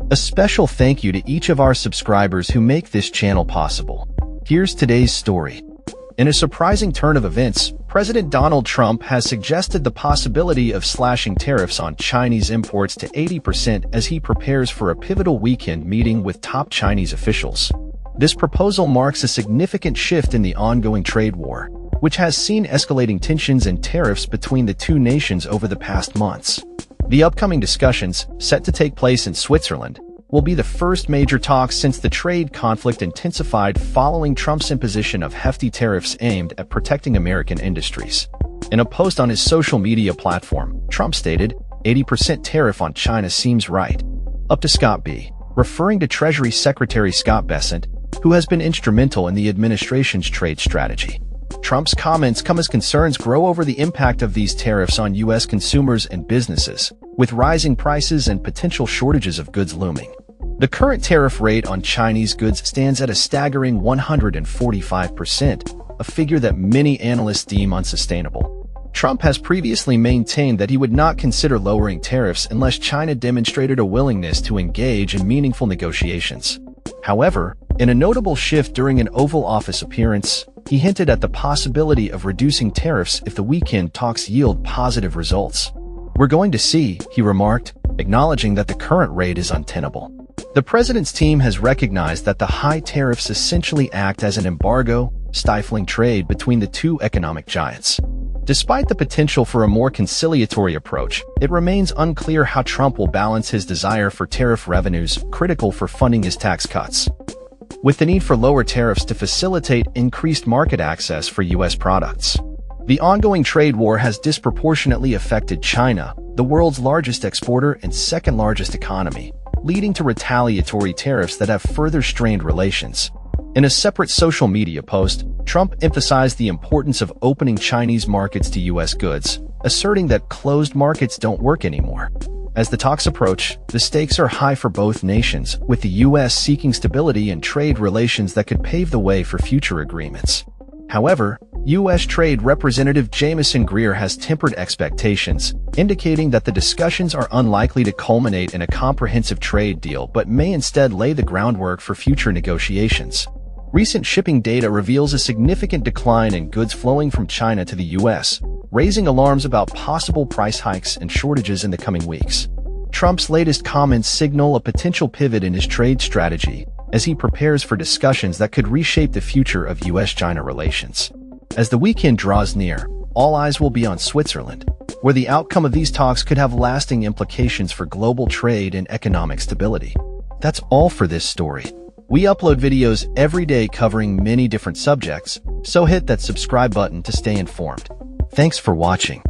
A special thank you to each of our subscribers who make this channel possible. Here's today's story. In a surprising turn of events, President Donald Trump has suggested the possibility of slashing tariffs on Chinese imports to 80% as he prepares for a pivotal weekend meeting with top Chinese officials. This proposal marks a significant shift in the ongoing trade war, which has seen escalating tensions and tariffs between the two nations over the past months. The upcoming discussions, set to take place in Switzerland, will be the first major talks since the trade conflict intensified following Trump's imposition of hefty tariffs aimed at protecting American industries. In a post on his social media platform, Trump stated, "80% tariff on China seems right. Up to Scott B," referring to Treasury Secretary Scott Bessent, who has been instrumental in the administration's trade strategy. Trump's comments come as concerns grow over the impact of these tariffs on U.S. consumers and businesses, with rising prices and potential shortages of goods looming. The current tariff rate on Chinese goods stands at a staggering 145%, a figure that many analysts deem unsustainable. Trump has previously maintained that he would not consider lowering tariffs unless China demonstrated a willingness to engage in meaningful negotiations. However, in a notable shift during an Oval Office appearance, he hinted at the possibility of reducing tariffs if the weekend talks yield positive results. "We're going to see," he remarked, acknowledging that the current rate is untenable. The president's team has recognized that the high tariffs essentially act as an embargo, stifling trade between the two economic giants. Despite the potential for a more conciliatory approach, it remains unclear how Trump will balance his desire for tariff revenues, critical for funding his tax cuts, with the need for lower tariffs to facilitate increased market access for U.S. products. The ongoing trade war has disproportionately affected China, the world's largest exporter and second-largest economy, leading to retaliatory tariffs that have further strained relations. In a separate social media post, Trump emphasized the importance of opening Chinese markets to U.S. goods, asserting that closed markets don't work anymore. As the talks approach, the stakes are high for both nations, with the U.S. seeking stability and trade relations that could pave the way for future agreements. However, U.S. Trade Representative Jamieson Greer has tempered expectations, indicating that the discussions are unlikely to culminate in a comprehensive trade deal but may instead lay the groundwork for future negotiations. Recent shipping data reveals a significant decline in goods flowing from China to the U.S., raising alarms about possible price hikes and shortages in the coming weeks. Trump's latest comments signal a potential pivot in his trade strategy as he prepares for discussions that could reshape the future of U.S.-China relations. As the weekend draws near, all eyes will be on Switzerland, where the outcome of these talks could have lasting implications for global trade and economic stability. That's all for this story. We upload videos every day covering many different subjects, so hit that subscribe button to stay informed. Thanks for watching.